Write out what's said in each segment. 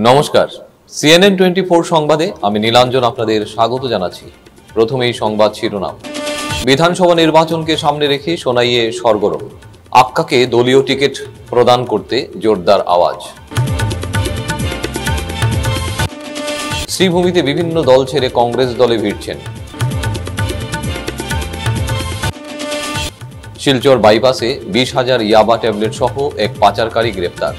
নমস্কার, CNN 24 সংবাদে আমি নীলাঞ্জন আপনাদের স্বাগত জানাচ্ছি। প্রথমেই সংবাদ শিরোনাম। বিধানসভা নির্বাচনকে সামনে রেখে সোনাইয়ে সরগরম, আক্কাকে দলীয় টিকিট প্রদান করতে জোরদার আওয়াজ। শ্রীভূমিতে বিভিন্ন দল ছেড়ে কংগ্রেস দলে ভিড়ছেন। শিলচর বাইপাসে 20,000 ইয়াবা ট্যাবলেট সহ এক পাচারকারী গ্রেপ্তার।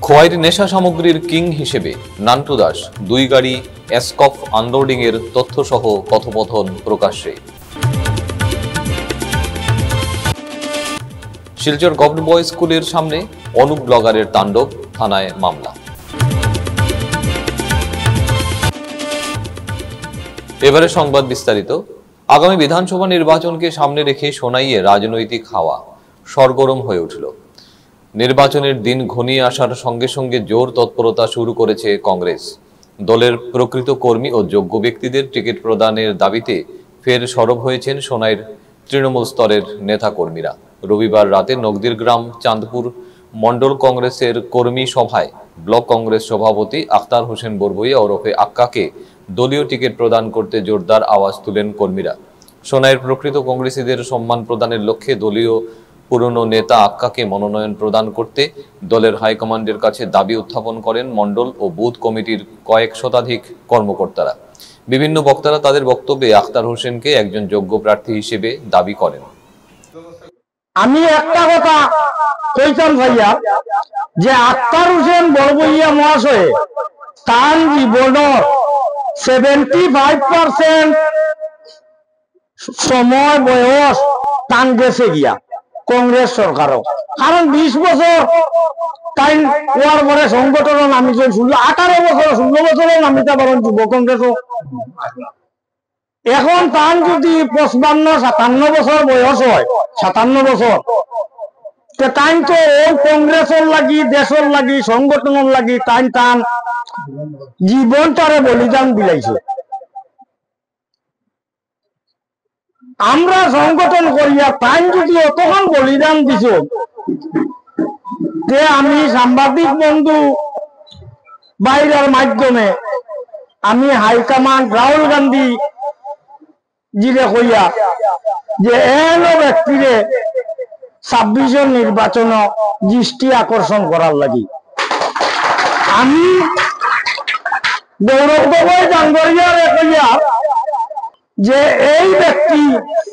খোয়াইয়ের নেশা সামগ্রীর কিং হিসেবে নান্টু দাস, 2 গাড়ি এসকফ আনলোডিং এর তথ্য সহ কথোপকথন প্রকাশ্যে। শিলচর গভর্নমেন্ট বয়েজ স্কুলের সামনে অনুপ ব্লগারের তাণ্ডব, থানায় মামলা। এবারে সংবাদ বিস্তারিত। আগামী বিধানসভা নির্বাচনকে সামনে রেখে সোনাইয়ে রাজনৈতিক হাওয়া সরগরম হয়ে উঠল। নির্বাচনের দিন ঘনিয়ে আসার সঙ্গে সঙ্গে জোর তৎপরতা শুরু করেছে কংগ্রেস। দলের প্রকৃত কর্মী ও যোগ্য ব্যক্তিদের টিকিট প্রদানের দাবিতে ফের সরব হয়েছেন সোনাইয়ের তৃণমূল স্তরের নেতাকর্মীরা। রবিবার রাতে নগদিরগ্রাম চাঁদপুর মন্ডল কংগ্রেসের কর্মী সভায় ব্লক কংগ্রেস সভাপতি আখতার হোসেন বরভুইয়া ওরফে আক্কাকে দলীয় টিকিট প্রদান করতে জোরদার আওয়াজ তুলেন কর্মীরা। সোনাইয়ের প্রকৃত কংগ্রেসীদের সম্মান প্রদানের লক্ষ্যে দলীয় পুরনো নেতা আক্কাকে মনোনয়ন প্রদান করতে দলের হাইকমান্ডের কাছে দাবি উত্থাপন করেন মন্ডল ও বুথ কমিটির কয়েক শতাধিক কর্মকর্তারা। বিভিন্ন বক্তারা তাদের বক্তব্যে আখতার হোসেনকে একজন যোগ্য প্রার্থী হিসেবে দাবি করেন। আমি একটা কথা কইতাম ভাইয়া, যে আখতার হোসেন বরভুইয়া মহাশয় তার জীবনের 75% সময় বয়স টান গেছে গিয়া কংগ্রেস সরকারও, কারণ 20 বছর টাইম ওয়ার পরে সংগঠনও নামিছে, 18 বছর 16 বছরও নামিতে পারেন যুব কংগ্রেসও। এখন তার যদি 55-57 বছর বয়স হয়, 57 বছর, টাইম তো ও কংগ্রেসের লাগি, দেশের লাগি, সংগঠনের লাগি টাইম টান জীবনটারে বলিদান বিলাইছে। আমরা সংগঠন করিয়া টাইম যদি অতক্ষণ বলিদান দিছ, যে আমি সাংবাদিক বন্ধু বাইরের মাধ্যমে আমি হাইকমান্ড রাহুল গান্ধী জিরে কইয়া যে এনো ব্যক্তিরে 26 নির্বাচন দৃষ্টি আকর্ষণ করার লাগি আমি গৌরব গগৈ ডাঙ্গরিয়ারে কইয়া যে এই ব্যক্তি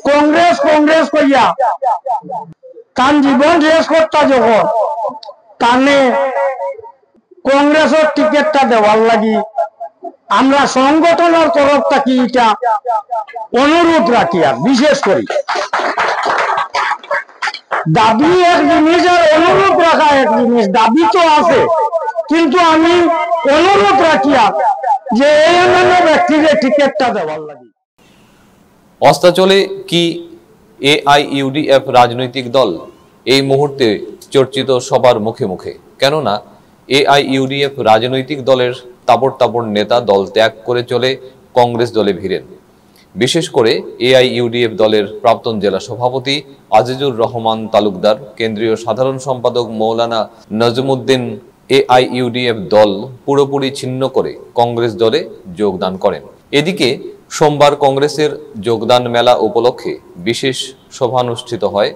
কংগ্রেস কংগ্রেস কইয়া তার জীবন শেষ করতা, যখন তানে কংগ্রেসের টিকিটটা দেওয়ার লাগি আমরা সংগঠনের তরফ থেকে এটা অনুরোধ রাখি। আর বিশেষ করি দাবি এক জিনিস আর অনুরোধ রাখা এক জিনিস। দাবি তো আছে, কিন্তু আমি অনুরোধ রাখিয়া যে এই অন্যান্য ব্যক্তিকে টিকিটটা দেওয়ার লাগি। অস্তাচলে কি AIUDF রাজনৈতিক দল? এই মুহূর্তে চর্চিত সবার মুখে মুখে, কেননা AIUDF রাজনৈতিক দলের তাবড় তাবড় নেতা দল ত্যাগ করে চলে কংগ্রেস দলে ভিড়েন। বিশেষ করে AIUDF দলের প্রাক্তন জেলা সভাপতি আজিজুর রহমান তালুকদার, কেন্দ্রীয় সাধারণ সম্পাদক মৌলানা নজমুদ্দিন AIUDF দল পুরোপুরি ছিন্ন করে কংগ্রেস দলে যোগদান করেন। এদিকে সোমবার কংগ্রেসের যোগদান মেলা উপলক্ষে বিশেষ সভা অনুষ্ঠিত হয়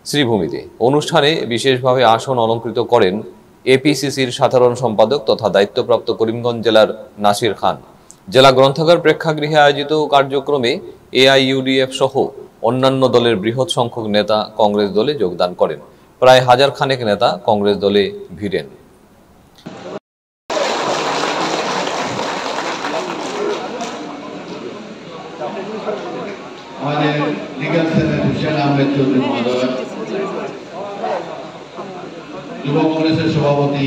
শ্রীভূমিতে। অনুষ্ঠানে বিশেষভাবে আসন অলঙ্কৃত করেন APCCর সাধারণ সম্পাদক তথা দায়িত্বপ্রাপ্ত করিমগঞ্জ জেলার নাসির খান। জেলা গ্রন্থাগার প্রেক্ষাগৃহে আয়োজিত কার্যক্রমে AIUDF সহ অন্যান্য দলের বৃহৎ সংখ্যক নেতা কংগ্রেস দলে যোগদান করেন। প্রায় 1000 খানেক নেতা কংগ্রেস দলে ভিড়েন। আমাদের লিগ্যাল সেলের হুসেন আহমেদ চৌধুরী মহোদয়, যুব কংগ্রেসের সভাপতি।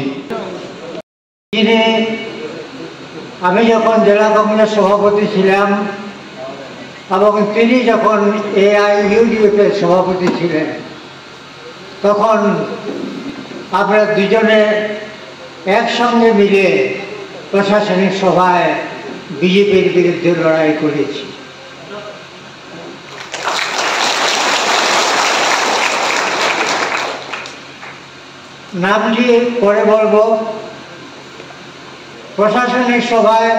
আমি যখন জেলা কংগ্রেস সভাপতি ছিলাম এবং তিনি যখন AIUDF-এর সভাপতি ছিলেন, তখন আমরা দুজনে একসঙ্গে মিলে প্রশাসনিক সভায় বিজেপির বিরুদ্ধে লড়াই করেছি। নামটি পরে বলবো। প্রশাসনিক সভায়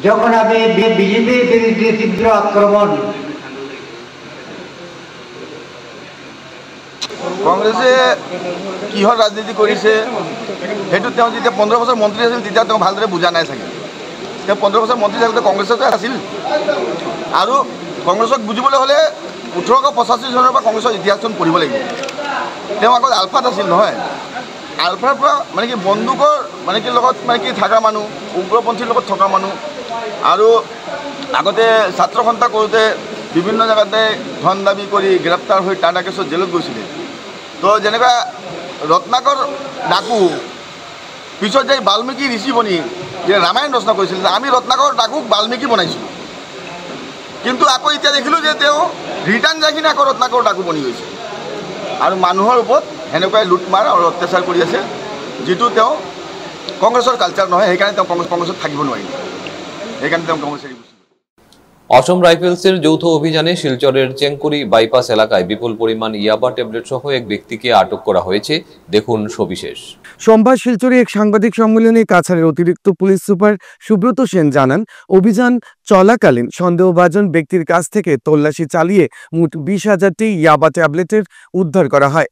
যখন আমি বিজেপির বিরুদ্ধে তীব্র আক্রমণ, কংগ্রেছে কিহৰ ৰাজনীতি কৰিছে সেইটো তেওঁ যেতিয়া 15 বছৰ মন্ত্ৰী আছিল তেতিয়া তেওঁ ভালদৰে বুজা নাই চাগে। তেওঁ 15 বছৰ মন্ত্ৰী থাকোঁতে কংগ্ৰেছতে আছিল আৰু কংগ্ৰেছক বুজিবলৈ হ'লে 1885 চনৰ পৰা কংগ্ৰেছৰ ইতিহাসখন পঢ়িব লাগিব। তেওঁ আগত আলফাত আছিল নহয়, আলফাৰ পৰা মানে কি বন্দুকৰ মানে কি লগত মানে কি থকা মানুহ, উগ্ৰপন্থীৰ লগত থকা মানুহ আৰু আগতে ছাত্ৰ সন্থা কৰোঁতে বিভিন্ন জেগাতে ধন দাবী কৰি গ্ৰেপ্তাৰ হৈ টাটা কেছত জেলত গৈছিলে। তো যেনেকুৱা ৰত্নাকৰ ডাকু পিছত যাই বাল্মীকি ঋষি বনি যে ৰামায়ণ ৰচনা কৰিছিল, আমি ৰত্নাকৰ ডাকুক বাল্মীকি বনাইছিলোঁ, কিন্তু আকৌ এতিয়া দেখিলোঁ যে তেওঁ ৰিটাৰ্ণ যাই কিনে আকৌ ৰত্নাকৰ ডাকু বনি গৈছে আৰু মানুহৰ ওপৰত সেনেকুৱাই লুটমাৰ আৰু অত্যাচাৰ কৰি আছে, যিটো তেওঁ কংগ্ৰেছৰ কালচাৰ নহয়। সেইকাৰণে তেওঁ কংগ্ৰেছত থাকিব নোৱাৰিলে, সেইকাৰণে তেওঁ কংগ্ৰেছ এৰি গুচি গ'ল। অসম রাইফেলসের যৌথ অভিযানে শিলচরের চেঙ্কুরি বাইপাস এলাকায় বিপুল পরিমাণ ইয়াবা ট্যাবলেট সহ এক ব্যক্তিকে আটক করা হয়েছে। দেখুন সবিশেষ। সোমবার শিলচরে এক সাংবাদিক সম্মেলনে কাছাড়ের অতিরিক্ত পুলিশ সুপার সুব্রত সেন জানান, অভিযান চলাকালীন সন্দেহভাজন ব্যক্তির কাছ থেকে তল্লাশি চালিয়ে মোট 20,000টি ইয়াবা ট্যাবলেটের উদ্ধার করা হয়,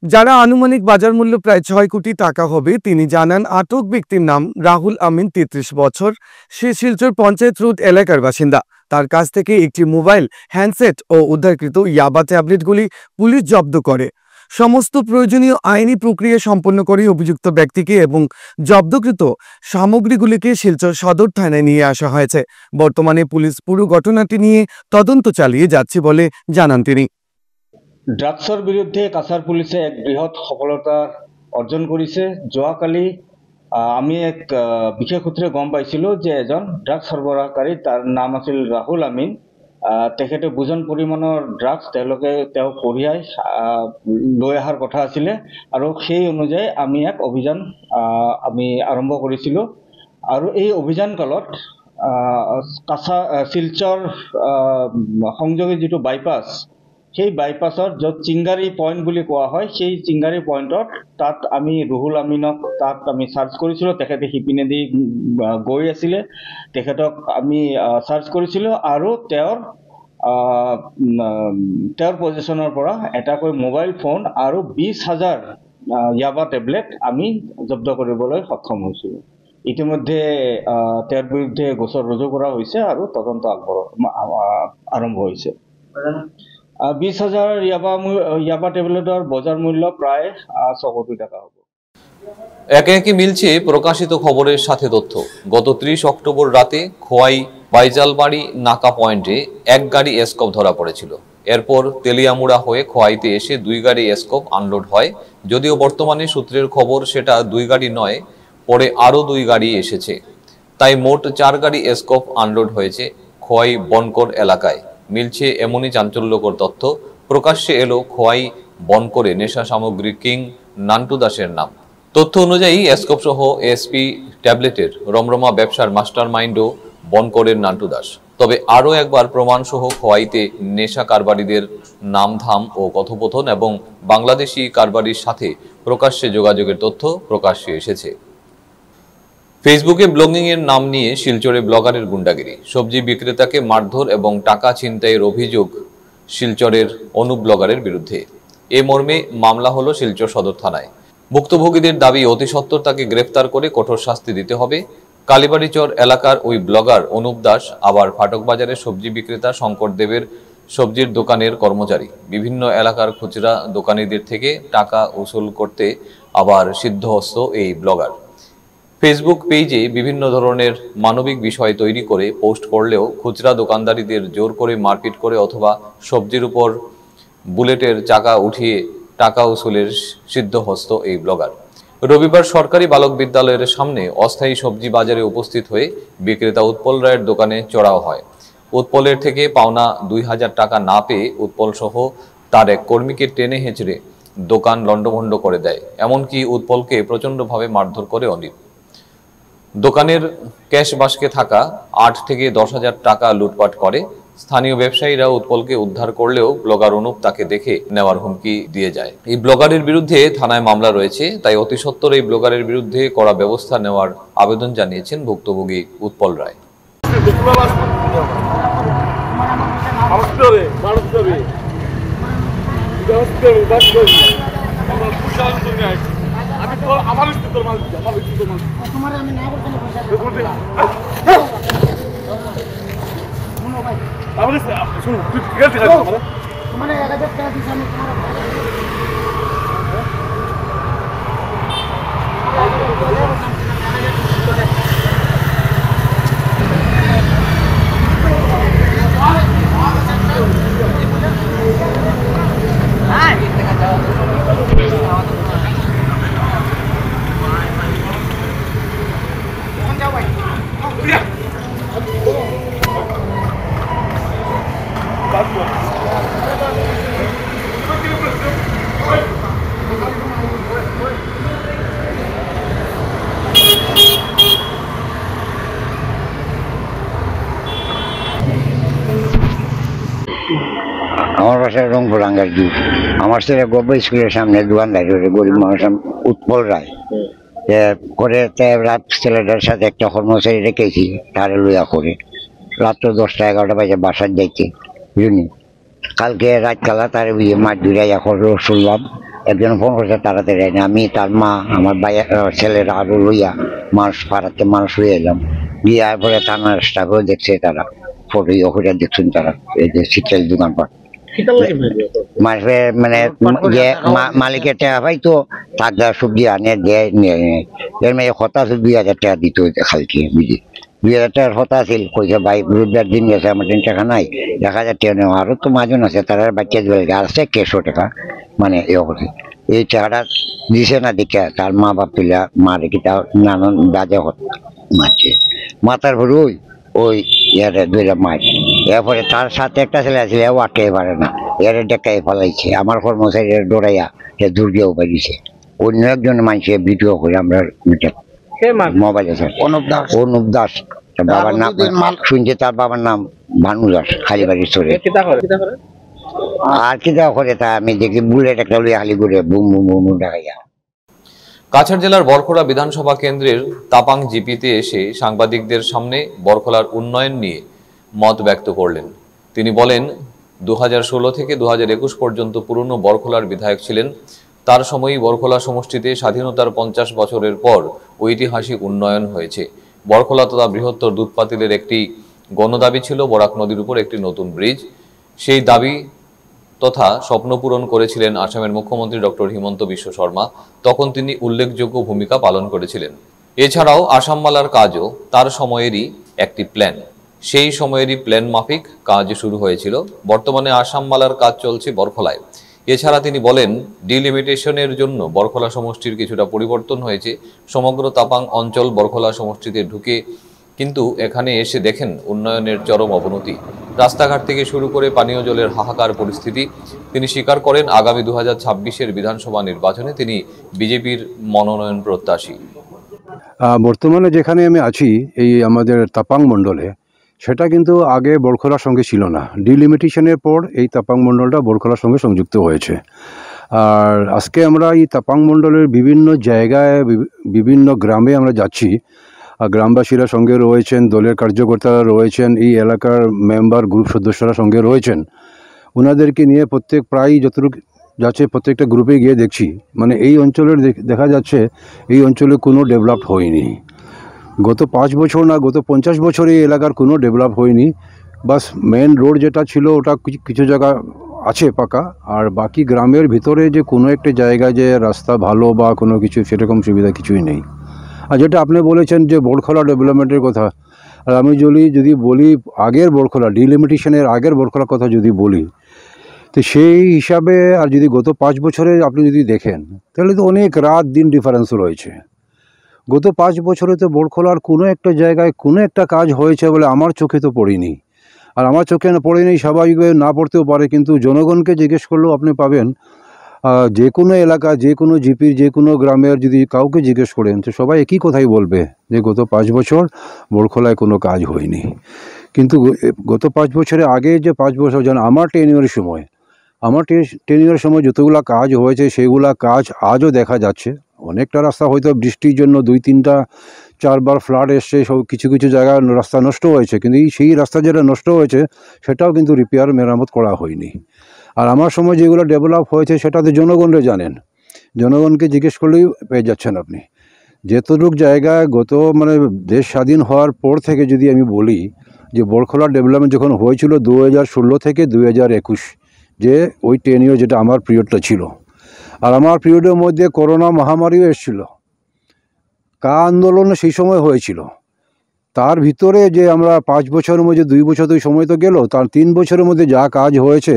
যারা আনুমানিক বাজার মূল্য প্রায় 6 কোটি টাকা হবে। তিনি জানান, আটক ব্যক্তির নাম রাহুল আমিন, 33 বছর। সে শিলচর পঞ্চায়েত রোড এলাকার বাসিন্দা। তার কাছ থেকে একটি মোবাইল, হ্যান্ডসেট ও উদ্ধারকৃত ইয়াবা ট্যাবলেটগুলি পুলিশ জব্দ করে। সমস্ত প্রয়োজনীয় আইনি প্রক্রিয়া সম্পন্ন করে অভিযুক্ত ব্যক্তিকে এবং জব্দকৃত সামগ্রীগুলিকে শিলচর সদর থানায় নিয়ে আসা হয়েছে। বর্তমানে পুলিশ পুরো ঘটনাটি নিয়ে তদন্ত চালিয়ে যাচ্ছে বলে জানান তিনি। ড্ৰাগছৰ বিৰুদ্ধে কাছাৰ পুলিচে এক বৃহৎ সফলতা অৰ্জন কৰিছে। যোৱাকালি আমি এক বিশেষ সূত্ৰে গম পাইছিলোঁ যে এজন ড্ৰাগছ সৰবৰাহকাৰী, তাৰ নাম আছিল ৰাহুল আমিন। তেখেতে বুজন পৰিমাণৰ ড্ৰাগছ তেওঁ কঢ়িয়াই লৈ অহাৰ কথা আছিলে আৰু সেই অনুযায়ী আমি এক অভিযান আমি আৰম্ভ কৰিছিলোঁ। আৰু এই অভিযান কালত শিলচৰ সংযোগী যিটো বাইপাছ, সেই বাইপাছৰ য'ত চিংগাৰী পইণ্ট বুলি কোৱা হয়, সেই চিংগাৰী পইণ্টত তাত আমি ৰুহুল আমিনক তাত আমি চাৰ্চ কৰিছিলোঁ। তেখেতে সিপিনেদি গৈ আছিলে, তেখেতক আমি চাৰ্চ কৰিছিলোঁ আৰু তেওঁৰ পজিশ্যনৰ পৰা এটাকৈ মোবাইল ফোন আৰু 20,000 ইয়াবা টেবলেট আমি জব্দ কৰিবলৈ সক্ষম হৈছিলোঁ। ইতিমধ্যে তেওঁৰ বিৰুদ্ধে গোচৰ ৰুজু কৰা হৈছে আৰু তদন্ত আৰম্ভ হৈছে। 20,000 ইয়াবা টেবলেটৰ বজাৰ মূল্য প্রায় 6 কোটি টাকা হবে। একে একে মিলছে প্রকাশিত খবরের সাথে তথ্য। গত 30 অক্টোবর রাতে খোয়াই বাইজালবাড়ি নাকা পয়েন্টে এক গাড়ি এসকপ ধরা পড়েছিল। এরপর তেলিয়ামুড়া হয়ে খোয়াইতে এসে 2 গাড়ি এসকপ আনলোড হয়। যদিও বর্তমানে সূত্রের খবর সেটা 2 গাড়ি নয়, পরে আরও 2 গাড়ি এসেছে। তাই মোট 4 গাড়ি এসকপ আনলোড হয়েছে খোয়াই বনকর এলাকায়। মিলছে এমনই চাঞ্চল্যকর তথ্য। প্রকাশ্যে এলো খোয়াই বনকরে নেশা সামগ্রী কিং নান্টু দাসের নাম। তথ্য অনুযায়ী এসকপ সহ এসপি ট্যাবলেটের রমরমা ব্যবসার মাস্টার মাইন্ডও বনকরের নান্টু দাস। তবে আরও একবার প্রমাণ সহ খোয়াইতে নেশা কারবারিদের নামধাম ও কথোপকথন এবং বাংলাদেশি কারবারির সাথে প্রকাশ্যে যোগাযোগের তথ্য প্রকাশ্যে এসেছে। ফেসবুকে ব্লগিং এর নাম নিয়ে শিলচরে ব্লগারের গুন্ডাগিরি, সবজি বিক্রেতাকে মারধর এবং টাকা ছিনতাইয়ের অভিযোগ শিলচরের অনুপ ব্লগারের বিরুদ্ধে। এ মর্মে মামলা হলো শিলচর সদর থানায়। ভুক্তভোগীদের দাবি অতি সত্বর তাকে গ্রেফতার করে কঠোর শাস্তি দিতে হবে। কালীবাড়িচর এলাকার ওই ব্লগার অনুপ দাস আবার ফাটক বাজারের সবজি বিক্রেতা শঙ্কর দেবের সবজির দোকানের কর্মচারী। বিভিন্ন এলাকার খুচরা দোকানিদের থেকে টাকা উসুল করতে আবার সিদ্ধহস্ত এই ব্লগার। ফেসবুক পেজে বিভিন্ন ধরনের মানবিক বিষয় তৈরি করে পোস্ট করলেও খুচরা দোকানদারীদের জোর করে মারপিট করে অথবা সবজির উপর বুলেটের চাকা উঠিয়ে টাকা উসুলের সিদ্ধহস্ত এই ব্লগার। রবিবার সরকারি বালক বিদ্যালয়ের সামনে অস্থায়ী সবজি বাজারে উপস্থিত হয়ে বিক্রেতা উৎপল রায়ের দোকানে চড়াও হয়। উৎপলের থেকে পাওনা 2,000 টাকা না পেয়ে উৎপল সহ তার এক কর্মীকে টেনে হেঁচড়ে দোকান লণ্ডভণ্ড করে দেয়। এমনকি উৎপলকে প্রচণ্ডভাবে মারধর করে অনিল। দোকানের ক্যাশ বাস্কে থাকা 8 থেকে 10,000 টাকা লুটপাট করে। স্থানীয় ব্যবসায়ীরা উৎপলকে উদ্ধার করলেও ব্লগার অনুপ তাকে দেখে নেওয়ার হুমকি দিয়ে যায়। এই ব্লগারের বিরুদ্ধে থানায় মামলা রয়েছে, তাই অতি সত্বর এই ব্লগারের বিরুদ্ধে কড়া ব্যবস্থা নেওয়ার আবেদন জানিয়েছেন ভুক্তভোগী উৎপল রায়। আমার বাসায় রংপুর আঙ্গারজু। আমার ছেলে গভর্নমেন্ট স্কুলের সামনে দোকানদারি করে, গরিব মানুষ, উৎপল রায় করে। রাত ছেলেটার সাথে একটা কর্মচারী রেখেছি, তারে লইয়া করে রাত্র 10টা 11টা বাজে বাসার যাইতে বুঝলি। কালকে রাতকালা তার মাঠ ধুইয়া শুনলাম, একজন ফোন করছে তাড়াতাড়ি আইনি। আমি, তার মা, আমার ছেলেরা আরো লইয়া মানুষ পাড়াতে মানুষ লইয়া এলাম। গিয়ে পরে থানার স্টাফেও দেখছে, তারা ফটো করে দেখছেন তারা, এই যে শীতকাল দোকানপাট মানে যে মালিকের টাকা পাই তো তার সবজি আনে দেয় নিয়ে এর মেয়ে কথা আছে 2000 টাকা দিতে হইতে কালকে বুঝি। 2000 টাকার কথা আছিল, কইছে ভাই রোববার দিন গেছে, আমার 3 টাকা নাই, 1000 টাকা নেওয়া। আরো তো মাজন আছে, তারা বাচ্চা আছে 100 টাকা, মানে এ করে এই টাকাটা দিছে না দেখে তার মা বাপ তুলা মারে কি নানান বাজে মারছে মাথার ভরে ওই ইয়ারে দুইটা মাছ। এরপরে তার সাথে একটা ছেলে আছে, এও আটকে পারে না, এর ডেকাই ফেলাইছে। আমার কর্মচারী দৌড়াইয়া দুর্গেও পাইছে। অন্য একজন মানুষের ভিডিও করে আমরা মোবাইলে অনুপ দাস, বাবার নাম শুনছে, তার বাবার নাম ভানু দাস, খালিবাড়ির চরে। আর কি দেওয়া করে তা আমি দেখি, বুলেট একটা লইয়া খালি করে বুম বুম বুম দেখাইয়া। কাছাড় জেলার বরখোলা বিধানসভা কেন্দ্রের তাপাং জিপিতে এসে সাংবাদিকদের সামনে বরখোলার উন্নয়ন নিয়ে মত ব্যক্ত করলেন। তিনি বলেন, 2016 থেকে 2021 পর্যন্ত পুরনো বরখোলার বিধায়ক ছিলেন। তার সময়ই বরখোলা সমষ্টিতে স্বাধীনতার 50 বছরের পর ঐতিহাসিক উন্নয়ন হয়েছে। বরখোলা তথা বৃহত্তর দুধপাতিলের একটি গণদাবি ছিল বরাক নদীর উপর একটি নতুন ব্রিজ। সেই দাবি তথা স্বপ্ন পূরণ করেছিলেন আসামের মুখ্যমন্ত্রী ডক্টর হিমন্ত বিশ্ব শর্মা। তখন তিনি উল্লেখযোগ্য ভূমিকা পালন করেছিলেন। এছাড়াও আসামমালার কাজও তার সময়েরই একটি প্ল্যান। সেই সময়েরই প্ল্যান মাফিক কাজ শুরু হয়েছিল। বর্তমানে আসামমালার কাজ চলছে বরখোলায়। এছাড়া তিনি বলেন, ডিলিমিটেশনের জন্য বরখোলা সমষ্টির কিছুটা পরিবর্তন হয়েছে। সমগ্র তাপাং অঞ্চল বরখোলা সমষ্টিতে ঢুকে কিন্তু এখানে এসে দেখেন উন্নয়নের চরম অবনতি। রাস্তাঘাট থেকে শুরু করে পানীয় জলের হাহাকার পরিস্থিতি। তিনি স্বীকার করেন, আগামী 2026-এর বিধানসভা নির্বাচনে তিনি বিজেপির মনোনয়ন প্রত্যাশী। বর্তমানে যেখানে আমি আছি এই আমাদের তাপাং মণ্ডলে, সেটা কিন্তু আগে বরখোলার সঙ্গে ছিল না। ডিলিমিটেশনের পর এই তাপাং মণ্ডলটা বরখোলার সঙ্গে সংযুক্ত হয়েছে। আর আজকে আমরা এই তাপাং মণ্ডলের বিভিন্ন জায়গায় বিভিন্ন গ্রামে আমরা যাচ্ছি। গ্রামবাসীরা সঙ্গে রয়েছেন, দলের কার্যকর্তারা রয়েছেন, এই এলাকার মেম্বার গ্রুপ সদস্যরা সঙ্গে রয়েছেন। ওনাদেরকে নিয়ে প্রায় যতটুকু যাচ্ছে প্রত্যেকটা গ্রুপে গিয়ে দেখছি, মানে এই অঞ্চলের দেখা যাচ্ছে এই অঞ্চলে কোনো ডেভেলপ হয়নি। গত 5 বছর না গত 50 বছর এই এলাকার কোনো ডেভেলপ হয়নি। বাস মেন রোড যেটা ছিল ওটা কিছু জায়গা আছে পাকা, আর বাকি গ্রামের ভিতরে যে কোনো একটা জায়গায় যে রাস্তা ভালো বা কোনো কিছু সেরকম সুবিধা কিছুই নেই। আর যেটা আপনি বলেছেন যে বরখোলা ডেভেলপমেন্টের কথা, আর আমি যদি বলি আগের বরখোলা ডিলিমিটেশনের আগের বরখোলার কথা যদি বলি, তো সেই হিসাবে আর যদি গত 5 বছরে আপনি যদি দেখেন তাহলে তো অনেক রাত দিন ডিফারেন্স রয়েছে। গত 5 বছরে তো বরখোলার কোনো একটা জায়গায় কোনো একটা কাজ হয়েছে বলে আমার চোখে তো পড়েনি। আর আমার চোখে পড়েনি স্বাভাবিকভাবে না পড়তেও পারে, কিন্তু জনগণকে জিজ্ঞেস করলেও আপনি পাবেন যে কোনো এলাকা, যে কোনো জিপির, যে কোনো গ্রামের যদি কাউকে জিজ্ঞেস করেন তো সবাই একই কথাই বলবে যে গত 5 বছর বরখোলায় কোনো কাজ হয়নি। কিন্তু গত 5 বছরের আগে যে 5 বছর যেন আমার টেনিয়রের সময় যতগুলা কাজ হয়েছে সেগুলা কাজ আজও দেখা যাচ্ছে। অনেকটা রাস্তা হয়তো বৃষ্টির জন্য 2-3-4বার ফ্লাড এসছে, সব কিছু কিছু জায়গায় রাস্তা নষ্ট হয়েছে, কিন্তু সেই রাস্তা যেটা নষ্ট হয়েছে সেটাও কিন্তু রিপেয়ার মেরামত করা হয়নি। আর আমার সময় যেগুলো ডেভেলপ হয়েছে সেটা তো জনগণরা জানেন, জনগণকে জিজ্ঞেস করলেই পেয়ে যাচ্ছেন আপনি। যেতটুকু জায়গায় গত দেশ স্বাধীন হওয়ার পর থেকে যদি আমি বলি যে বড়খলা ডেভেলপমেন্ট যখন হয়েছিল 2016 থেকে 2021, যে ওই টেনিয়র যেটা আমার পিরিয়ডটা ছিল, আর আমার পিরিয়ডের মধ্যে করোনা মহামারীও এসেছিল, কা আন্দোলন সেই সময় হয়েছিল। তার ভিতরে যে আমরা 5 বছরের মধ্যে 2 বছর তো সময় তো গেল, তার 3 বছরের মধ্যে যা কাজ হয়েছে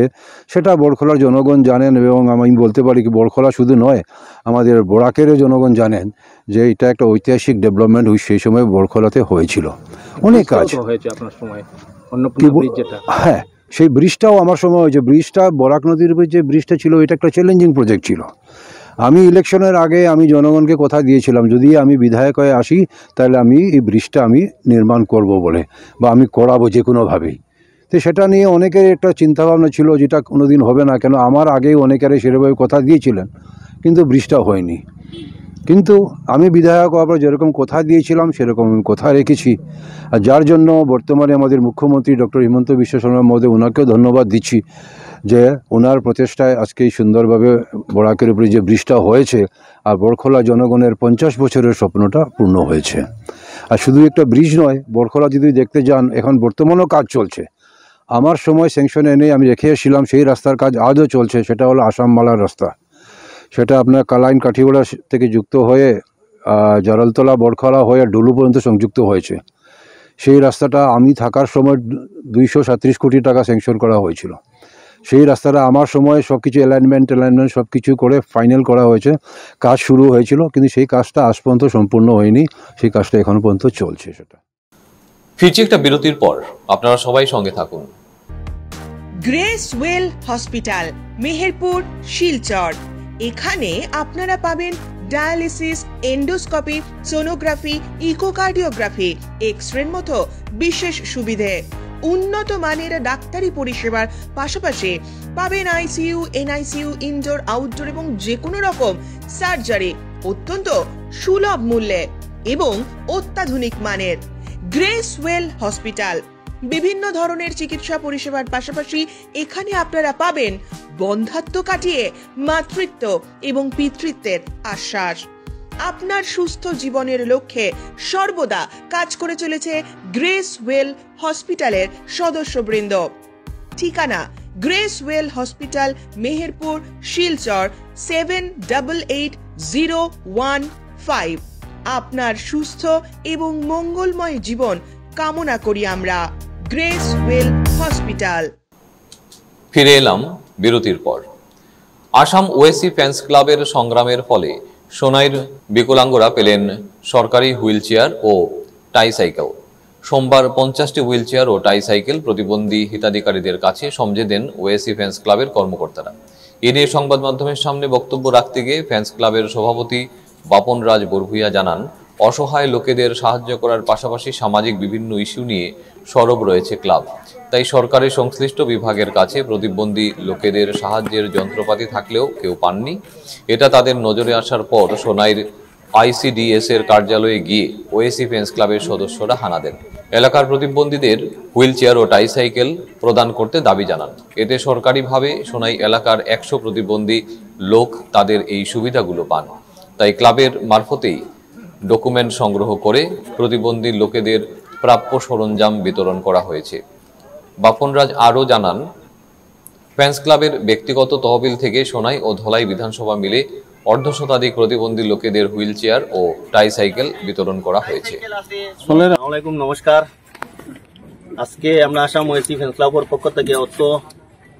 সেটা বড়খলার জনগণ জানেন। এবং আমি বলতে পারি কি বড়খলা শুধু নয়, আমাদের বরাকেরও জনগণ জানেন যে এটা একটা ঐতিহাসিক ডেভেলপমেন্ট সেই সময় বড়খলাতে হয়েছিল। অনেক কাজ হয়েছে আপনার সময়। হ্যাঁ, সেই ব্রিজটাও আমার সময় হয়েছে। ব্রিজটা বরাক নদীর উপর যে ব্রিজটা ছিল এটা একটা চ্যালেঞ্জিং প্রজেক্ট ছিল। আমি ইলেকশনের আগে আমি জনগণকে কথা দিয়েছিলাম যদি আমি বিধায়ক হয়ে আসি তাহলে আমি এই ব্রিজটা আমি নির্মাণ করব বলে, বা আমি করাবো যে কোনোভাবেই। তো সেটা নিয়ে অনেকের একটা চিন্তাভাবনা ছিল যেটা কোনোদিন হবে না, কেন আমার আগেই অনেকেরই সেরকমভাবে কথা দিয়েছিলেন, কিন্তু ব্রিজটা হয়নি। কিন্তু আমি বিধায়ক হওয়ার পর যেরকম কথা দিয়েছিলাম সেরকম আমি কথা রেখেছি। আর যার জন্য বর্তমানে আমাদের মুখ্যমন্ত্রী ডক্টর হিমন্ত বিশ্ব শর্মা মহোদয়, ওনাকেও ধন্যবাদ দিচ্ছি যে ওনার প্রচেষ্টায় আজকে এই সুন্দরভাবে বরাকের উপরে যে ব্রিজটা হয়েছে আর বড়খলা জনগণের 50 বছরের স্বপ্নটা পূর্ণ হয়েছে। আর শুধু একটা ব্রিজ নয়, বড়খলা যদি দেখতে যান এখন বর্তমানেও কাজ চলছে। আমার সময় স্যাংশনে এনে আমি রেখে এসেছিলাম, সেই রাস্তার কাজ আজও চলছে। সেটা হলো আসাম মালার রাস্তা। সেটা আপনার কালাইন কাঠিগড়া থেকে যুক্ত হয়ে জারালতলা বড়খলা হয়ে ডুলু পর্যন্ত সংযুক্ত হয়েছে। সেই রাস্তাটা আমি থাকার সময় 237 কোটি টাকা স্যাংশন করা হয়েছিল। সেই রাস্তাটা আমার সময় সব কিছু অ্যালাইনমেন্ট সব কিছু করে ফাইনাল করা হয়েছে, কাজ শুরু হয়েছিল, কিন্তু সেই কাজটা আজ পর্যন্ত সম্পূর্ণ হয়নি। সেই কাজটা এখনো পর্যন্ত চলছে। সেটা ফিরছি একটা বিরতির পর, আপনারা সবাই সঙ্গে থাকুন। Grace well hospital, Meherpur, Silchar. এখানে আপনারা পাবেন ডায়ালিসিস, এন্ডোস্কোপি, সোনোগ্রাফি, ইকোকার্ডিওগ্রাফি, এক্স-রের মতো বিশেষ সুবিধে। উন্নত মানের ডাক্তারি পরিষেবার পাশাপাশি পাবেন আইসিইউ, এনআইসিইউ, ইনডোর, আউটডোর এবং যে কোনো রকম সার্জারি অত্যন্ত সুলভ মূল্যে এবং অত্যাধুনিক মানের। গ্রেস ওয়েল হসপিটাল বিভিন্ন ধরনের চিকিৎসা পরিষেবার পাশাপাশি এখানে আপনারা পাবেন বন্ধ্যাত্ব কাটিয়ে মাতৃত্ব এবং পিতৃত্বের আশ্বাস। আপনার সুস্থ জীবনের লক্ষ্যে সর্বদা কাজ করে চলেছে গ্রেস ওয়েল হসপিটালের সদস্যবৃন্দ। ঠিকানা grace well hospital, Meherpur, Silchar 788015। আপনার সুস্থ এবং মঙ্গলময় জীবন কামনা করি আমরা। Grace well hospital. ফিরে এলাম বিরতির পর। আসাম ওএসি ফ্যান্স ক্লাবের সংগ্রামের ফলে সোনাইর বিকলাঙ্গরা পেলেন সরকারি হুইল চেয়ার ও টাইসাইকেল। সোমবার 50টি হুইল চেয়ার ও টাইসাইকেল প্রতিবন্ধী হিতাধিকারীদের কাছে সমঝে দেন ওএসি ফ্যান্স ক্লাবের কর্মকর্তারা। এ নিয়ে সংবাদ মাধ্যমের সামনে বক্তব্য রাখতে গিয়ে ফ্যান্স ক্লাবের সভাপতি বাপন রাজ বরভুইয়া জানান, অসহায় লোকেদের সাহায্য করার পাশাপাশি সামাজিক বিভিন্ন ইস্যু নিয়ে সরব রয়েছে ক্লাব। তাই সরকারের সংশ্লিষ্ট বিভাগের কাছে প্রতিবন্ধী লোকেদের সাহায্যের যন্ত্রপাতি থাকলেও কেউ পাননি। এটা তাদের নজরে আসার পর সোনাইর আইসিডিএস এর কার্যালয়ে গিয়ে ওএসি ফ্যান্স ক্লাবের সদস্যরা হানা দেন। এলাকার প্রতিবন্ধীদের হুইল চেয়ার ও টাইসাইকেল প্রদান করতে দাবি জানান। এতে সরকারিভাবে সোনাই এলাকার 100 প্রতিবন্ধী লোক তাদের এই সুবিধাগুলো পান। তাই ক্লাবের মারফতেই ডকুমেন্ট সংগ্রহ করে প্রতিবন্ধী লোকেদের প্রাপ্য সরঞ্জাম বিতরণ করা হয়েছে। বাপনরাজ আরও জানান, ফ্যান্স ক্লাবের ব্যক্তিগত তহবিল থেকে সোনাই ও ধলাই বিধানসভা মিলে অর্ধশতাধিক প্রতিবন্ধী লোকেদের হুইল চেয়ার ও টাইসাইকেল বিতরণ করা হয়েছে। আসসালামু নমস্কার। আজকে আমরা আসাম ওএসি ফ্যান্স ক্লাবের পক্ষ থেকে অত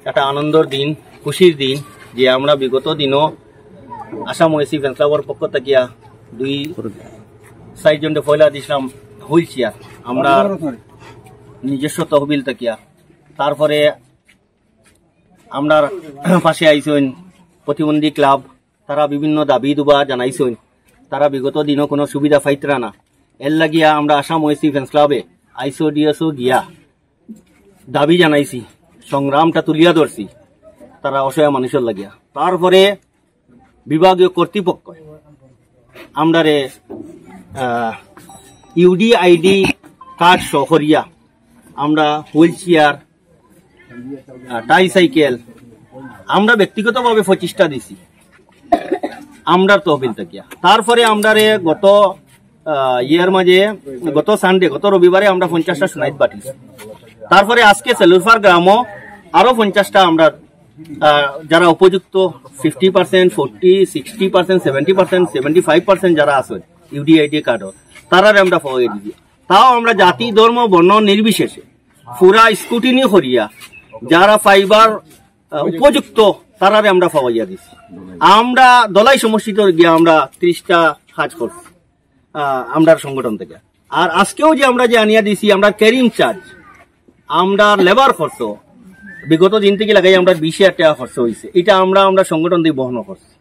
একটা আনন্দের দিন, খুশির দিন, যে আমরা বিগত দিনও আসাম ওএসি ফ্যান্স ক্লাবের পক্ষ থেকে 2 জনকে পয়লা দিছিলাম হুইল চেয়ার আমরা নিজস্ব তহবিল থাকিয়া। তারপরে আমরা পাশে আইসেন প্রতিবন্ধী ক্লাব, তারা বিভিন্ন দাবি দুবা জানাইছেন, তারা বিগত দিনও কোনো সুবিধা পাইতরা না। এর লাগিয়া আমরা আসাম ওএসি ফ্যান্স ক্লাবে আইসিডিএসও গিয়া দাবি জানাইছি, সংগ্রামটা তুলিয়া ধরছি তারা অসহায় মানুষের লাগিয়া। তারপরে বিভাগীয় কর্তৃপক্ষ আমরারে ইউডিআইডি কার্ড সহরিয়া আমরা হুইল চেয়ার, ট্রাইসাইকেল আমরা ব্যক্তিগতভাবে 25টা দিছি আমরা তহবিল থাকিয়া। তারপরে আমরারে গত ইয়ের মাঝে গত সানডে গত রবিবারে আমরা 50টা সুনাইত বাটিছি। তারপরে আজকে সেলুরফার গ্রামও আরো 50টা আমরা যারা উপযুক্ত 50%, 40, 60%, 70%, 75% যারা আছে ইউডিআইডি কার্ডও তারারে আমরা পাওয়াই দিই। তাও আমরা জাতি ধর্ম বর্ণ নির্বিশেষে পুরা স্কুটিনি করিয়া যারা ফাইবার উপযুক্ত তারারে আমরা পাওয়াইয়া দিছি। আমরা দলাই সমষ্টিতে গিয়ে আমরা 30টা কাজ করছি আমরা সংগঠন থেকে। আর আজকেও যে আমরা যে আনিয়া দিছি আমরা ক্যারিং চার্জ, আমরা লেবার খরচ বিগত দিন থেকে লাগাই আমরা 20,000 টাকা খরচ হয়েছে, এটা আমরা সংগঠন দিয়ে বহন করছি।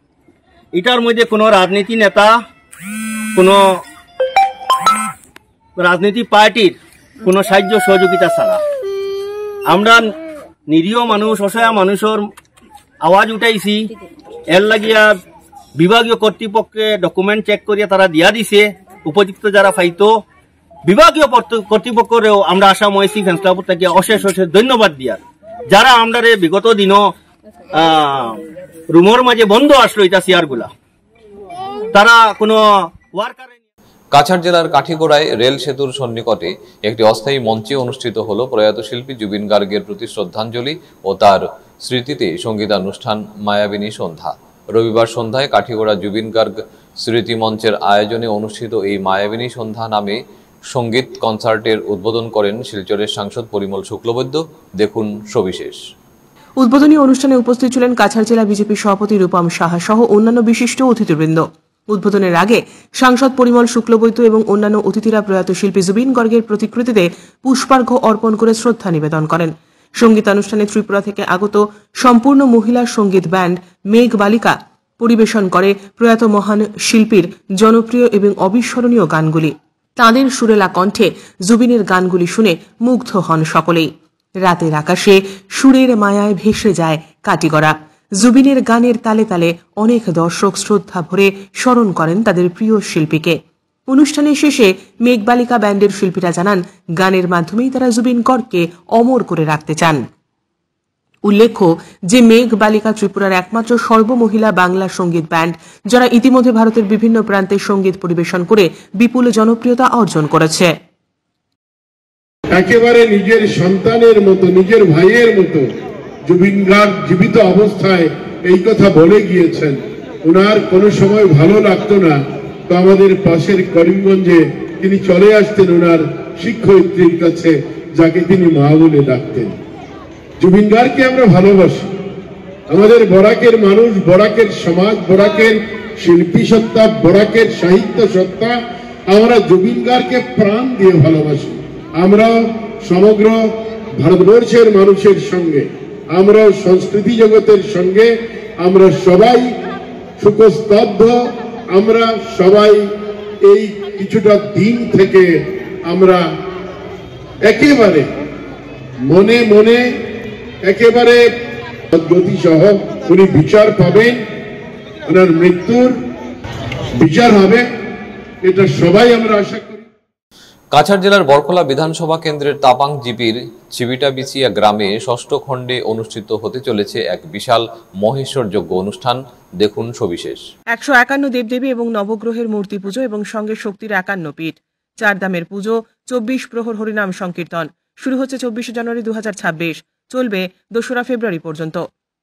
এটার মধ্যে কোনো রাজনীতি নেতা, কোনো রাজনীতি পার্টির কোনো সাহায্য সহযোগিতা ছাড়া আমরা নিরীহ মানুষ অসহায় মানুষের আওয়াজ উঠাইছি। এর লাগিয়া বিভাগীয় কর্তৃপক্ষে ডকুমেন্ট চেক করিয়া তারা দিয়া দিছে, উপযুক্ত যারা পাইতো বিভাগীয় কর্তৃপক্ষরেও আমরা আসাম ওয়েসি ফেন্সলাপুর থেকে অশেষ অশেষ ধন্যবাদ দিয়ার। যারা আমরা বিগত দিনও রুমের মাঝে বন্ধ আসলো এটা চেয়ারগুলা, তারা কোনো ওয়ার্কার। কাছাড় জেলার কাঠিগোড়ায় রেল সেতুর সন্নিকটে একটি অস্থায়ী মঞ্চে অনুষ্ঠিত হলো প্রয়াত শিল্পী জুবিন গার্গের প্রতি শ্রদ্ধাঞ্জলি ও তার স্মৃতিতে সঙ্গীতানুষ্ঠান মায়াবিনী সন্ধ্যা। রবিবার সন্ধ্যায় কাঠিগোড়া জুবিন গার্গ স্মৃতি মঞ্চের আয়োজনে অনুষ্ঠিত এই মায়াবিনী সন্ধ্যা নামে সঙ্গীত কনসার্টের উদ্বোধন করেন শিলচরের সাংসদ পরিমল শুক্লবৈদ্য। দেখুন সবিশেষ। উদ্বোধনী অনুষ্ঠানে উপস্থিত ছিলেন কাছাড় জেলা বিজেপি সভাপতি রূপম সাহা সহ অন্যান্য বিশিষ্ট অতিথিবৃন্দ। উদ্বোধনের আগে সাংসদ পরিমল শুক্লবৈদ্য এবং অন্যান্য অতিথিরা প্রয়াত শিল্পী জুবিন গার্গের প্রতিকৃতিতে পুষ্পার্ঘ্য অর্পণ করে শ্রদ্ধা নিবেদন করেন। সঙ্গীতানুষ্ঠানে ত্রিপুরা থেকে আগত সম্পূর্ণ মহিলা সঙ্গীত ব্যান্ড মেঘ বালিকা পরিবেশন করে প্রয়াত মহান শিল্পীর জনপ্রিয় এবং অবিস্মরণীয় গানগুলি। তাঁদের সুরেলা কণ্ঠে জুবিনের গানগুলি শুনে মুগ্ধ হন সকলেই। রাতের আকাশে সুরের মায়ায় ভেসে যায় কাটিগড়া। জুবিনের গানের তালে তালে অনেক দর্শক শ্রদ্ধা ভরে স্মরণ করেন তাদের প্রিয় শিল্পীকে। অনুষ্ঠানের শেষে মেঘবালিকা ব্যান্ডের শিল্পীরা জানান, গানের মাধ্যমেই তারা জুবিন গার্গকে অমর করে রাখতে চান। উল্লেখ্য যে মেঘ বালিকা ত্রিপুরার একমাত্র সর্বমহিলা বাংলা সঙ্গীত ব্যান্ড, যারা ইতিমধ্যে ভারতের বিভিন্ন প্রান্তে সঙ্গীত পরিবেশন করে বিপুল জনপ্রিয়তা অর্জন করেছে। একেবারে নিজের সন্তানের মতো, নিজের ভাইয়ের মতো জুবিন গার্গ জীবিত অবস্থায় এই কথা বলে গিয়েছেন। ওনার কোনো সময় ভালো লাগতো না তো আমাদের পাশের করিমগঞ্জে তিনি চলে আসতেন ওনার শিক্ষয়িত্রীর কাছে, যাকে তিনি মা বলে ডাকতেন। জুবিন গার্গকে আমরা ভালোবাসি। আমাদের বরাকের মানুষ, বরাকের সমাজ, বরাকের শিল্পী সত্তা, বরাকের সাহিত্য সত্তা, আমরা জুবিন গার্গকে প্রাণ দিয়ে ভালোবাসি। আমরা সমগ্র ভারতবর্ষের মানুষের সঙ্গে, আমরা সংস্কৃতি জগতের সঙ্গে আমরা সবাই শোকস্তব্ধ। আমরা সবাই এই কিছুটা দিন থেকে আমরা একেবারে মনে মনে একেবারে গতি সহ উনি বিচার পাবেন, ওনার মৃত্যুর বিচার হবে, এটা সবাই আমরা আশা করি। কাছাড় জেলার বরকলা বিধানসভা কেন্দ্রের তাপাং জিপির চিবিটাবিচিয়া গ্রামে ষষ্ঠ খণ্ডে অনুষ্ঠিত হতে চলেছে এক বিশাল মহেশ্বর যজ্ঞ অনুষ্ঠান। দেখুন সবিশেষ। 151 দেবদেবী এবং নবগ্রহের মূর্তি পুজো এবং সঙ্গে শক্তির 51 পীঠ, 4 ধামের পুজো, 24 প্রহর হরিনাম সংকীর্তন শুরু হচ্ছে 24 জানুয়ারি 2026, চলবে 2রা ফেব্রুয়ারি পর্যন্ত।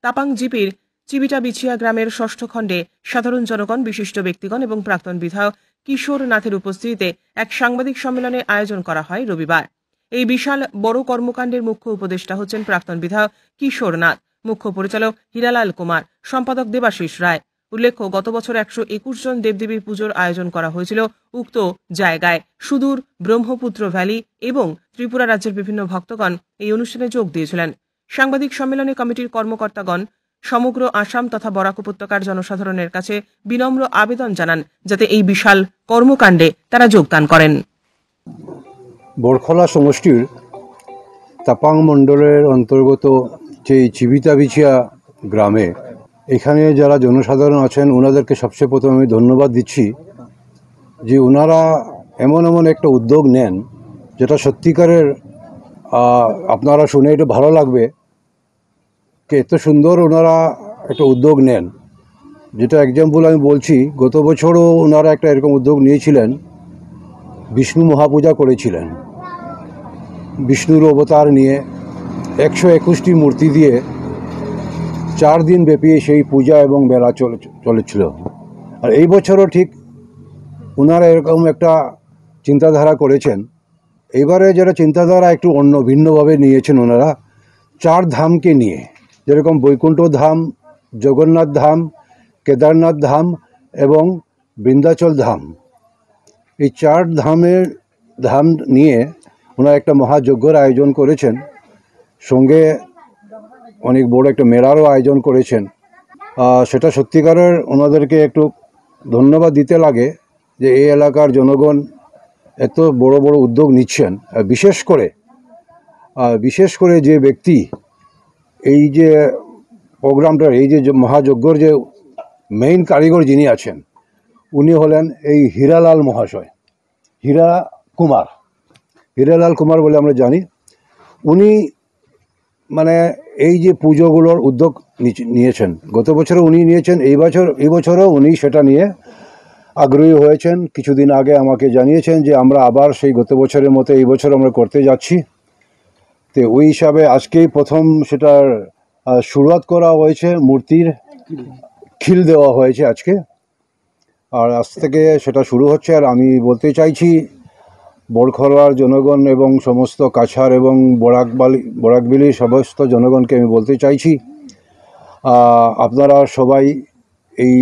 তাপাং জিপির চিবিটাবিচিয়া গ্রামের ষষ্ঠ খণ্ডে সাধারণ জনগণ, বিশিষ্ট ব্যক্তিগণ এবং প্রাক্তন বিধায়ক কিশোর নাথের উপস্থিতিতে এক সাংবাদিক সম্মেলনের আয়োজন করা হয় রবিবার। এই বিশাল বড় কর্মকাণ্ডের মুখ্য উপদেষ্টা হচ্ছেন প্রাক্তন বিধায়ক কিশোর নাথ, মুখ্য পরিচালক হীরালাল কুমার, সম্পাদক দেবাশিস রায়। উল্লেখ্য, গত বছর 121 জন দেবদেবীর পুজোর আয়োজন করা হয়েছিল উক্ত জায়গায়। সুদূর ব্রহ্মপুত্র ভ্যালি এবং ত্রিপুরা রাজ্যের বিভিন্ন ভক্তগণ এই অনুষ্ঠানে যোগ দিয়েছিলেন। সাংবাদিক সম্মেলনে কমিটির কর্মকর্তাগণ সমগ্র আসাম তথা বরাক উপত্যকার জনসাধারণের কাছে বিনম্র আবেদন জানান যাতে এই বিশাল কর্মকাণ্ডে তারা যোগদান করেন। বরখলা সমষ্টির তাপাং মণ্ডলের অন্তর্গত যে চিবিতাবিছিয়া গ্রামে এখানে যারা জনসাধারণ আছেন ওনাদেরকে সবচেয়ে প্রথমে আমি ধন্যবাদ দিচ্ছি যে ওনারা এমন একটা উদ্যোগ নেন যেটা সত্যিকারের আপনারা শুনে একটু ভালো লাগবে যে এত সুন্দর ওনারা একটা উদ্যোগ নেন। যেটা এক্সাম্পল আমি বলছি, গত বছরও ওনারা একটা এরকম উদ্যোগ নিয়েছিলেন, বিষ্ণু মহাপূজা করেছিলেন। বিষ্ণুর অবতার নিয়ে 121টি মূর্তি দিয়ে 4 দিন ব্যাপী সেই পূজা এবং মেলা চলেছিল। আর এই বছরও ঠিক ওনারা এরকম একটা চিন্তাধারা করেছেন। এবারে যেটা চিন্তাধারা একটু অন্য ভিন্নভাবে নিয়েছেন ওনারা, 4 ধামকে নিয়ে, যেরকম বৈকুণ্ঠ ধাম, জগন্নাথ ধাম, কেদারনাথ ধাম এবং বৃন্দাচল ধাম। এই 4 ধাম নিয়ে ওনারা একটা মহাযজ্ঞের আয়োজন করেছেন, সঙ্গে অনেক বড় একটা মেলারও আয়োজন করেছেন। সেটা সত্যিকারের ওনাদেরকে একটু ধন্যবাদ দিতে লাগে যে এই এলাকার জনগণ এত বড় বড় উদ্যোগ নিচ্ছেন। বিশেষ করে যে ব্যক্তি এই যে প্রোগ্রামটার, এই যে মহাযজ্ঞর যে মেইন কারিগর যিনি আছেন, উনি হলেন এই হীরালাল মহাশয়, হীরালাল কুমার বলে আমরা জানি। উনি মানে এই যে পুজোগুলোর উদ্যোগ নিয়েছেন, গত বছরও উনি নিয়েছেন, এই বছরও উনি সেটা নিয়ে আগ্রহী হয়েছেন। কিছুদিন আগে আমাকে জানিয়েছেন যে আমরা আবার সেই গত বছরের মতো এই বছর আমরা করতে যাচ্ছি। তো ওই হিসাবে আজকেই প্রথম সেটার শুরুয়াত করা হয়েছে, মূর্তির খিল দেওয়া হয়েছে আজকে, আর আজ থেকে সেটা শুরু হচ্ছে। আর আমি বলতে চাইছি বড়খলার জনগণ এবং সমস্ত কাছাড় এবং বরাকবিলির সমস্ত জনগণকে আমি বলতে চাইছি, আপনারা সবাই এই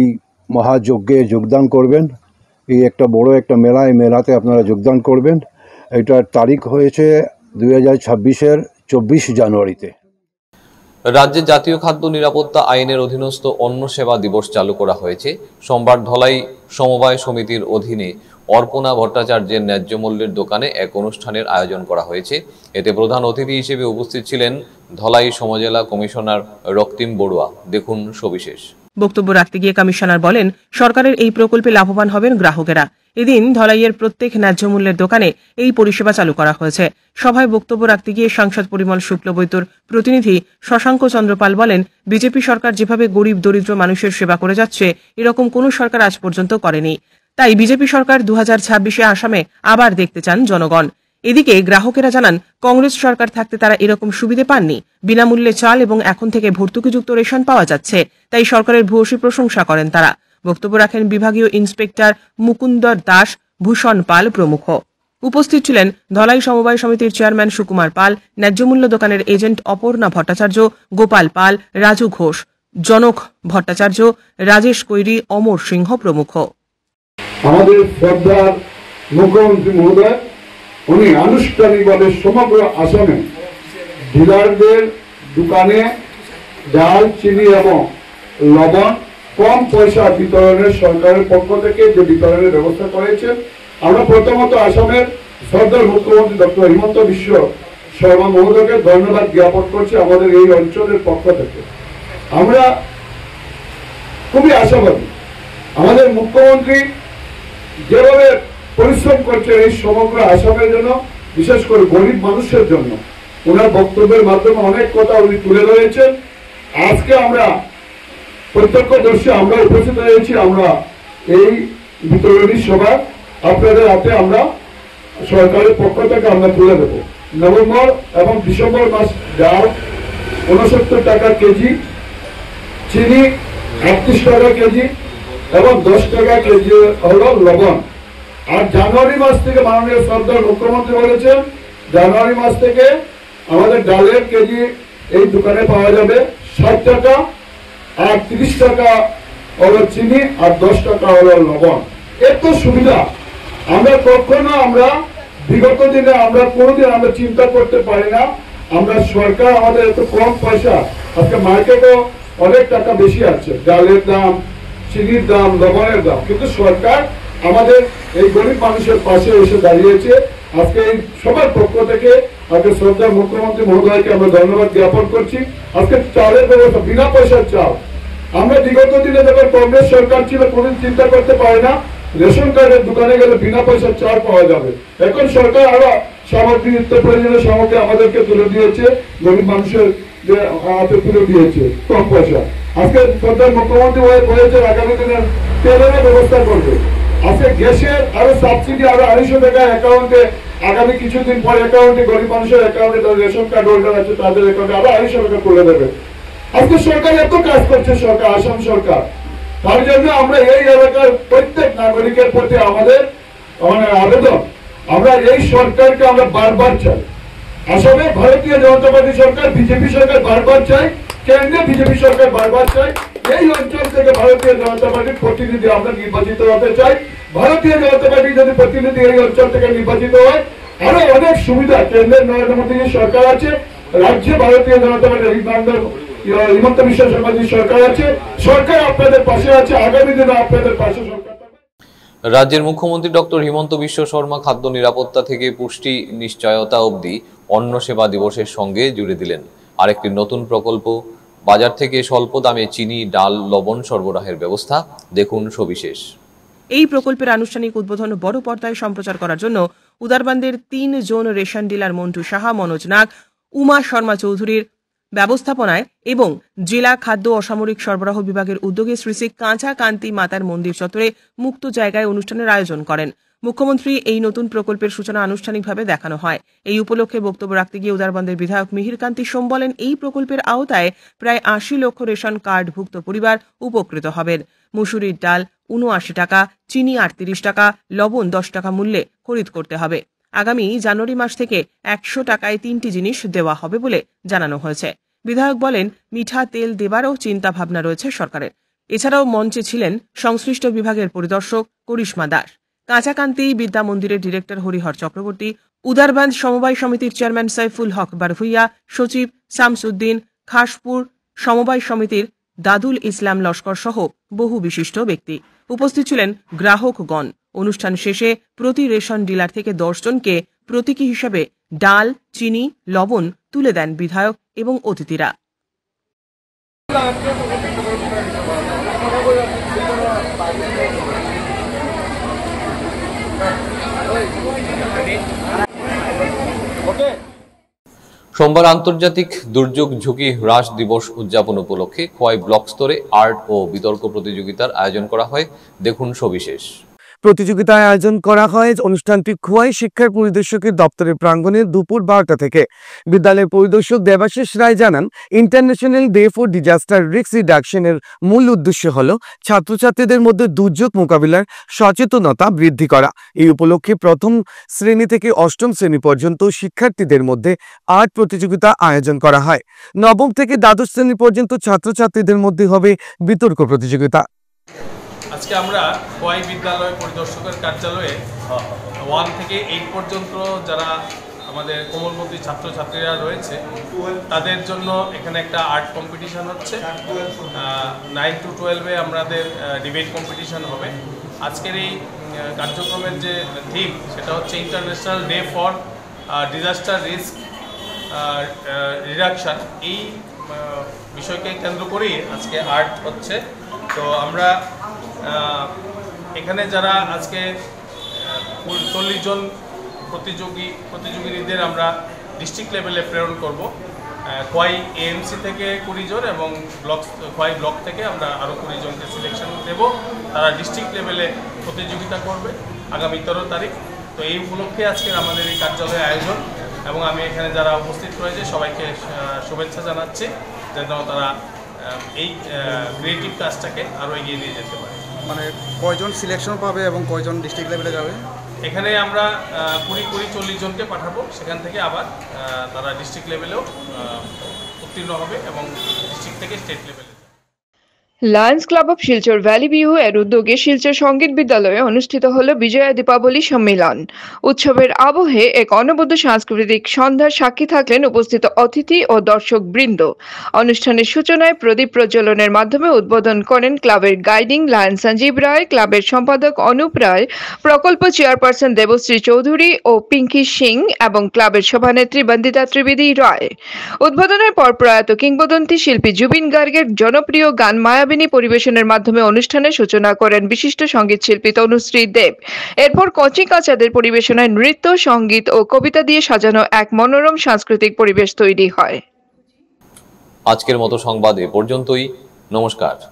মহাযজ্ঞে যোগদান করবেন। এই একটা বড় একটা মেলা, এই মেলাতে আপনারা যোগদান করবেন। এটার তারিখ হয়েছে 2026-এর 24 জানুয়ারিতে। রাজ্যে জাতীয় খাদ্য নিরাপত্তা আইনের অধীনস্থ অন্ন সেবা দিবস চালু করা হয়েছে। সোমবার ধলাই সমবায় সমিতির অধীনে অর্পণা ভট্টাচার্যের ন্যায্য মূল্যের দোকানে এক অনুষ্ঠানের আয়োজন করা হয়েছে। এতে প্রধান অতিথি হিসেবে উপস্থিত ছিলেন ধলাই সমজেলা কমিশনার রক্তিম বড়ুয়া। দেখুন সবিশেষ। বক্তব্য রাখতে গিয়ে কমিশনার বলেন, সরকারের এই প্রকল্পে লাভবান হবেন গ্রাহকেরা। এদিন ধলাইয়ের প্রত্যেক ন্যায্য মূল্যের দোকানে এই পরিষেবা চালু করা হয়েছে। সভায় বক্তব্য রাখতে গিয়ে সাংসদ পরিমল শুক্লবৈত্যর প্রতিনিধি শশাঙ্ক চন্দ্রপাল বলেন, বিজেপি সরকার যেভাবে গরিব দরিদ্র মানুষের সেবা করে যাচ্ছে, এরকম কোন সরকার আজ পর্যন্ত করেনি। তাই বিজেপি সরকার 2026-এ আসামে আবার দেখতে চান জনগণ। এদিকে গ্রাহকেরা জানান, কংগ্রেস সরকার থাকতে তারা এরকম সুবিধে পাননি। বিনামূল্যে চাল এবং এখন থেকে ভর্তুকিযুক্ত রেশন পাওয়া যাচ্ছে, তাই সরকারের ভূয়সী প্রশংসা করেন তারা। বক্তব্য রাখেন বিভাগীয় ইন্সপেক্টর মুকুন্দর দাস, ভূষণ পাল প্রমুখ। উপস্থিত ছিলেন ধলাই সমবায় সমিতির চেয়ারম্যান সুকুমার পাল, ন্যায্যমূল্য দোকানের এজেন্ট অপর্ণা ভট্টাচার্য, গোপাল পাল, রাজু ঘোষ, জনক ভট্টাচার্য, রাজেশ কৈরি, অমর সিংহ প্রমুখ। আমাদের শ্রদ্ধার মুখ্যমন্ত্রী মহোদয় উনি আনুষ্ঠানিকভাবে সমগ্র আসামে ডিলারদের দোকানে ডাল, চিনি এবং লবণ কম পয়সা বিতরণের সরকারের পক্ষ থেকে যে বিতরণের ব্যবস্থা করেছেন, আমরা প্রথমত আসামের শ্রদ্ধার মুখ্যমন্ত্রী ডক্টর হিমন্ত বিশ্ব শর্মা মহোদয়কে ধন্যবাদ জ্ঞাপন করছি আমাদের এই অঞ্চলের পক্ষ থেকে। আমরা খুবই আশাবাদী আমাদের মুখ্যমন্ত্রী যেভাবে পরিশ্রম করছেন এই সমগ্র আসামের জন্য, বিশেষ করে গরিব মানুষের জন্য। ওনার বক্তব্যের মাধ্যমে অনেক কথা উনি তুলে ধরেছেন। আজকে আমরা প্রত্যক্ষদর্শী আমরা উপস্থিত হয়েছি, আমরা এই বিতরণী সভা আপনাদের হাতে আমরা সরকারের পক্ষ থেকে আমরা তুলে দেব। নভেম্বর এবং ডিসেম্বর মাস ডাল 69 টাকা কেজি, চিনি 38 টাকা কেজি এবং 10 টাকা কেজি হলো লবণ। আর জানুয়ারি মাস থেকে মাননীয় সরকার মুখ্যমন্ত্রী বলেছেন, জানুয়ারি মাস থেকে আমাদের ডালের কেজি এই দোকানে পাওয়া যাবে 60 টাকা, আর 30 টাকা হলো চিনি, আর 10 টাকা হলো লবণ। এত সুবিধা আমরা কখনো আমরা বিগত দিনে আমরা কোনোদিন আমরা চিন্তা করতে পারি না। আমরা সরকার আমাদের এত কম পয়সা, আজকে মার্কেটও অনেক টাকা বেশি আছে, ডালের দাম, চিনির দাম, লবণের দাম, কিন্তু সরকার আমাদের এই গরিব মানুষের পাশে এসে দাঁড়িয়েছে। আজকে এই সবার পক্ষ থেকে আজকে শ্রদ্ধা মুখ্যমন্ত্রী মহোদয়কে আমরা ধন্যবাদ জ্ঞাপন করছি। আজকে চালের ব্যবস্থা, বিনা পয়সার চাল। আমরা বিগত দিনে যখন কংগ্রেস সরকার ছিল কোনদিন চিন্তা করতে পারি না রেশন কার্ডের দোকানে গেলে বিনা পয়সার চাল পাওয়া যাবে। এখন সরকার আরো সামগ্রী, নিত্য প্রয়োজনীয় সামগ্রী আমাদেরকে তুলে দিয়েছে, গরিব মানুষের হাতে তুলে দিয়েছে কম পয়সা। আজকে শ্রদ্ধার মুখ্যমন্ত্রী বলেছে আগামী দিনের তেলের ব্যবস্থা করবে। আজকে গ্যাসের আরো সাবসিডি আরো 250 টাকা অ্যাকাউন্টে, আগামী কিছুদিন পর অ্যাকাউন্টে, গরিব মানুষের অ্যাকাউন্টে, রেশন কার্ড হোল্ডার আছে তাদের অ্যাকাউন্টে আরো 250 টাকা তুলে দেবে। আজকে সরকার এত কাজ করছে, সরকার, আসাম সরকার। তার জন্য আমরা এই এলাকার প্রত্যেক নাগরিকের প্রতি আমাদের আবেদন, আমরা এই সরকারকে আমরা বারবার চাই। আসলে ভারতীয় জনতা পার্টি সরকার, বিজেপি সরকার বারবার চাই, কেন্দ্রে বিজেপি সরকার বারবার চাই। এই অঞ্চল থেকে ভারতীয় জনতা পার্টির প্রতিনিধি আমরা নির্বাচিত হতে চাই। ভারতীয় জনতা পার্টির যদি প্রতিনিধি এই অঞ্চল থেকে নির্বাচিত হয়, আরো অনেক সুবিধা, কেন্দ্রের নরেন্দ্র মোদীর সরকার আছে, রাজ্যে ভারতীয় জনতা পার্টির হিমন্ত বিশ্ব শর্মাজির সরকার আছে, সরকার আপনাদের পাশে আছে, আগামী দিনে আপনাদের পাশে সরকার। রাজ্যের মুখ্যমন্ত্রী ডক্টর হিমন্ত বিশ্ব শর্মা খাদ্য নিরাপত্তা থেকে পুষ্টি নিশ্চয়তা অবধি অন্ন সেবা দিবসের সঙ্গে জুড়ে দিলেন আরেকটি নতুন প্রকল্প, বাজার থেকে স্বল্প দামে চিনি, ডাল, লবণ সরবরাহের ব্যবস্থা। দেখুন সবিশেষ। এই প্রকল্পের আনুষ্ঠানিক উদ্বোধন বড় পর্দায় সম্প্রচার করার জন্য উদারবন্দের 3 জন রেশন ডিলার মন্টু সাহা, মনোজ নাগ, উমা শর্মা চৌধুরীর ব্যবস্থাপনায় এবং জেলা খাদ্য অসামরিক সরবরাহ বিভাগের উদ্যোগে শ্রী শ্রী কাঁচা কান্তি মাতার মন্দির চত্বরে মুক্ত জায়গায় অনুষ্ঠানের আয়োজন করেন। মুখ্যমন্ত্রী এই নতুন প্রকল্পের সূচনা আনুষ্ঠানিকভাবে দেখানো হয়। এই উপলক্ষে বক্তব্য রাখতে গিয়ে উদারবন্দের বিধায়ক মিহির কান্তি সোম বলেন, এই প্রকল্পের আওতায় প্রায় 80 লক্ষ রেশন কার্ডভুক্ত পরিবার উপকৃত হবেন। মুসুরির ডাল 79 টাকা, চিনি 38 টাকা, লবণ 10 টাকা মূল্যে খরিদ করতে হবে। আগামী জানুয়ারি মাস থেকে 100 টাকায় 3টি জিনিস দেওয়া হবে বলে জানানো হয়েছে। বিধায়ক বলেন, মিঠা তেল দেবারও চিন্তা ভাবনা রয়েছে সরকারের। এছাড়াও মঞ্চে ছিলেন সংশ্লিষ্ট বিভাগের পরিদর্শক করিশ্মা দাস, কাঁচাকান্তি বিদ্যা মন্দিরের ডিরেক্টর হরিহর চক্রবর্তী, উদারবান্ধ সমবায় সমিতির চেয়ারম্যান সাইফুল হক বারভুইয়া, সচিব শামসুদ্দিন, খাসপুর সমবায় সমিতির দাদুল ইসলাম লস্কর সহ বহু বিশিষ্ট ব্যক্তি উপস্থিত ছিলেন। গ্রাহকগণ অনুষ্ঠান শেষে প্রতি রেশন ডিলার থেকে 10 জনকে প্রতীকী হিসেবে ডাল, চিনি, লবণ তুলে দেন বিধায়ক এবং অতিথিরা। সোমবার আন্তর্জাতিক দুর্যোগ ঝুঁকি হ্রাস দিবস উদযাপন উপলক্ষে খোয়াই ব্লক স্তরে আর্ট ও বিতর্ক প্রতিযোগিতার আয়োজন করা হয়। দেখুন সবিশেষ। প্রতিযোগিতার আয়োজন করা হয় অনুষ্ঠানটি খোয়াই শিক্ষার পরিদর্শকের দপ্তরের প্রাঙ্গণে দুপুর 12টা থেকে। বিদ্যালয়ের পরিদর্শক দেবাশিস রায় জানান, international day for disaster risk রিডাকশনের মূল উদ্দেশ্য হল ছাত্রছাত্রীদের মধ্যে দুর্যোগ মোকাবিলার সচেতনতা বৃদ্ধি করা। এই উপলক্ষে প্রথম শ্রেণী থেকে অষ্টম শ্রেণী পর্যন্ত শিক্ষার্থীদের মধ্যে আর্ট প্রতিযোগিতা আয়োজন করা হয়। নবম থেকে দ্বাদশ শ্রেণী পর্যন্ত ছাত্রছাত্রীদের মধ্যে হবে বিতর্ক প্রতিযোগিতা। আজকে আমরা খোয়াই বিদ্যালয় পরিদর্শকের কার্যালয়ে 1 থেকে 8 পর্যন্ত যারা আমাদের কোমলমতি ছাত্রছাত্রীরা রয়েছে তাদের জন্য এখানে একটা আর্ট কম্পিটিশান হচ্ছে। 9 to 12-এ আমাদের ডিবেট কম্পিটিশান হবে। আজকের এই কার্যক্রমের যে থিম সেটা হচ্ছে international day for disaster risk reduction. এই বিষয়কে কেন্দ্র করেই আজকে আর্ট হচ্ছে। তো আমরা এখানে যারা আজকে 40 জন প্রতিযোগীদের আমরা ডিস্ট্রিক্ট লেভেলে প্রেরণ করব। খোয়াই এএমসি থেকে 20 জন এবং খোয়াই ব্লক থেকে আমরা আরও 20 জনকে সিলেকশন দেব। তারা ডিস্ট্রিক্ট লেভেলে প্রতিযোগিতা করবে আগামী 13 তারিখ। তো এই উপলক্ষে আজকের আমাদের এই কার্যালয়ের আয়োজন এবং আমি এখানে যারা উপস্থিত রয়েছে সবাইকে শুভেচ্ছা জানাচ্ছি যেন তারা এই ক্রিয়েটিভ কাজটাকে আরও এগিয়ে নিয়ে যেতে পারে। মানে কয়জন সিলেকশন পাবে এবং কয়জন ডিস্ট্রিক্ট লেভেলে যাবে? এখানে আমরা 20-40 জনকে পাঠাবো, সেখান থেকে আবার তারা ডিস্ট্রিক্ট লেভেলেও উত্তীর্ণ হবে এবং ডিস্ট্রিক্ট থেকে স্টেট লেভেলে। Lions club of Silchar valley view এর উদ্যোগে শিলচর সঙ্গীত বিদ্যালয়ে অনুষ্ঠিত হল বিজয়া দীপাবলি সম্মেলন। উৎসবের আবহে এক অনবদ্য সাংস্কৃতিক সন্ধ্যার সাক্ষী থাকলেন উপস্থিত অতিথি ও দর্শক বৃন্দ। অনুষ্ঠানের সূচনায় প্রদীপ প্রজ্বলনের মাধ্যমে উদ্বোধন করেন ক্লাবের গাইডিং লায়ন সঞ্জীব রায়, ক্লাবের সম্পাদক অনুপ রায়, প্রকল্প চেয়ারপারসন দেবশ্রী চৌধুরী ও পিঙ্কি সিং এবং ক্লাবের সভানেত্রী বন্দিতা ত্রিবেদী রায়। উদ্বোধনের পর প্রয়াত কিংবদন্তি শিল্পী জুবিন গার্গের জনপ্রিয় গান মায়াবিনী পরিবেশনের মাধ্যমে অনুষ্ঠানের সূচনা করেন বিশিষ্ট সঙ্গীত শিল্পী তনুশ্রী দেব। এরপর কচি কাচাদের পরিবেশনায় নৃত্য, সঙ্গীত ও কবিতা দিয়ে সাজানো এক মনোরম সাংস্কৃতিক পরিবেশ তৈরি হয়। আজকের মতো সংবাদ এ পর্যন্তই। নমস্কার।